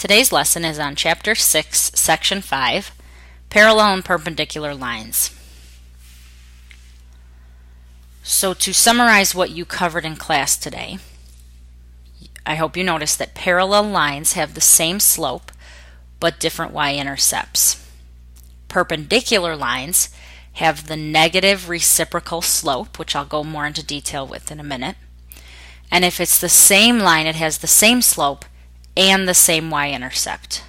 Today's lesson is on Chapter 6, Section 5, Parallel and Perpendicular Lines. So to summarize what you covered in class today, I hope you noticed that parallel lines have the same slope but different y-intercepts. Perpendicular lines have the negative reciprocal slope, which I'll go more into detail with in a minute. And if it's the same line, it has the same slope and the same y-intercept.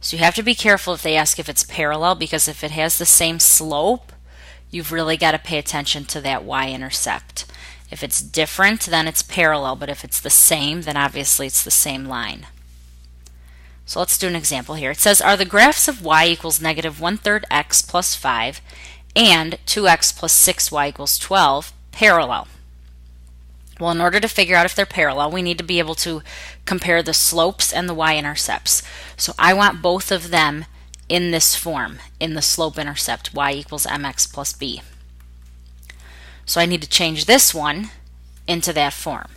So you have to be careful if they ask if it's parallel, because if it has the same slope, you've really got to pay attention to that y-intercept. If it's different, then it's parallel, but if it's the same, then obviously it's the same line. So let's do an example here. It says, are the graphs of y equals negative 1/3 x plus 5 and 2x plus 6y equals 12 parallel? Well, in order to figure out if they're parallel, we need to be able to compare the slopes and the y-intercepts. So I want both of them in this form, in the slope-intercept, y equals mx plus b. So I need to change this one into that form.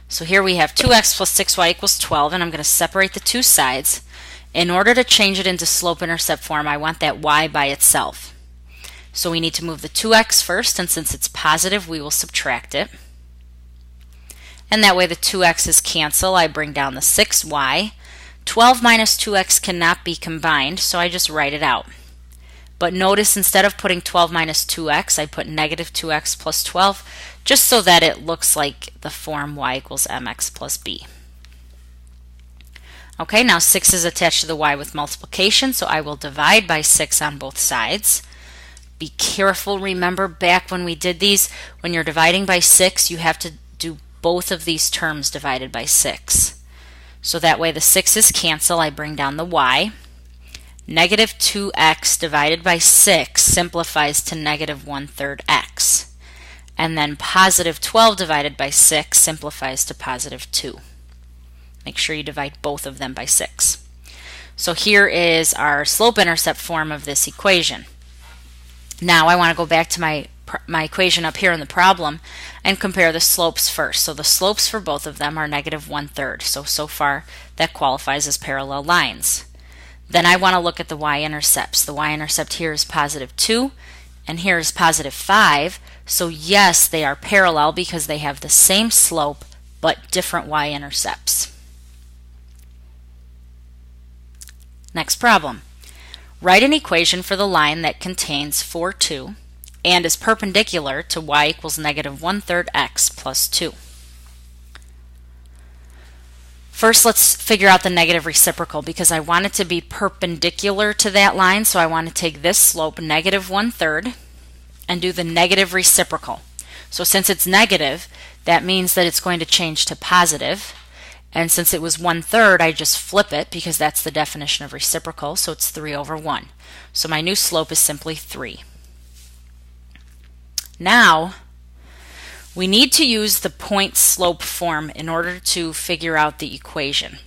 So here we have 2x plus 6y equals 12, and I'm going to separate the two sides. In order to change it into slope-intercept form, I want that y by itself. So we need to move the 2x first, and since it's positive, we will subtract it. And that way the 2x's cancel. I bring down the 6y. 12 minus 2x cannot be combined, so I just write it out. But notice instead of putting 12 minus 2x, I put negative 2x plus 12, just so that it looks like the form y equals mx plus b. Okay, now 6 is attached to the y with multiplication, so I will divide by 6 on both sides. Be careful, remember back when we did these, when you're dividing by 6, you have to do both of these terms divided by 6. So that way the 6's cancel, I bring down the y. Negative 2x divided by 6 simplifies to negative 1/3 x. And then positive 12 divided by 6 simplifies to positive 2. Make sure you divide both of them by 6. So here is our slope-intercept form of this equation. Now I want to go back to my equation up here in the problem and compare the slopes first. So the slopes for both of them are negative 1/3. So far that qualifies as parallel lines. Then I want to look at the y-intercepts. The y-intercept here is positive 2 and here is positive 5. So yes, they are parallel because they have the same slope but different y-intercepts. Next problem. Write an equation for the line that contains 4, 2 and is perpendicular to y equals negative 1/3 x plus 2. First, let's figure out the negative reciprocal, because I want it to be perpendicular to that line, so I want to take this slope, negative 1/3, and do the negative reciprocal. So since it's negative, that means that it's going to change to positive, and since it was 1/3, I just flip it because that's the definition of reciprocal, so it's 3/1. So my new slope is simply 3. Now, we need to use the point slope form in order to figure out the equation.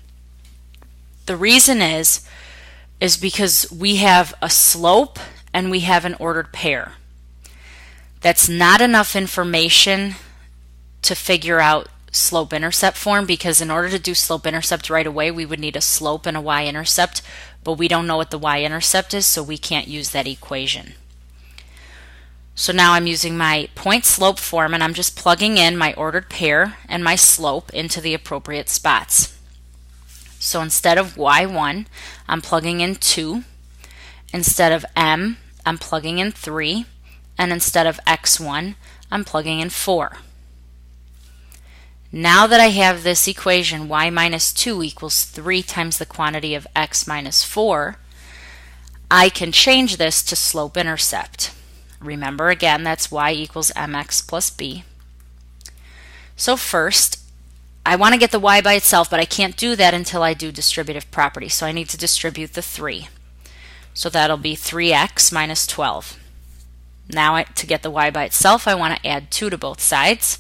The reason is because we have a slope and we have an ordered pair. That's not enough information to figure out slope-intercept form, because in order to do slope-intercept right away, we would need a slope and a y-intercept, but we don't know what the y-intercept is, so we can't use that equation. So now I'm using my point slope form, and I'm just plugging in my ordered pair and my slope into the appropriate spots. So instead of y1, I'm plugging in 2. Instead of m, I'm plugging in 3. And instead of x1, I'm plugging in 4. Now that I have this equation, y minus 2 equals 3 times the quantity of x minus 4, I can change this to slope-intercept. Remember again, that's y equals mx plus b. So first, I want to get the y by itself, but I can't do that until I do distributive property. So I need to distribute the 3. So that'll be 3x minus 12. Now to get the y by itself, I want to add 2 to both sides.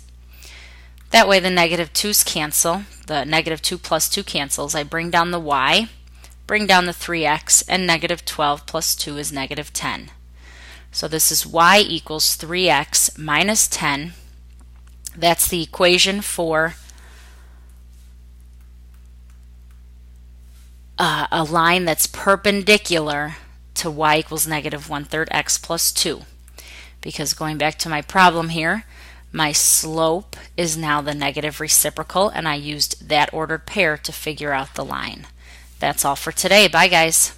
That way the negative 2's cancel. The negative 2 plus 2 cancels. I bring down the y, bring down the 3x, and negative 12 plus 2 is negative 10. So this is y equals 3x minus 10. That's the equation for a line that's perpendicular to y equals negative 1/3 x plus 2. Because going back to my problem here, my slope is now the negative reciprocal, and I used that ordered pair to figure out the line. That's all for today. Bye, guys.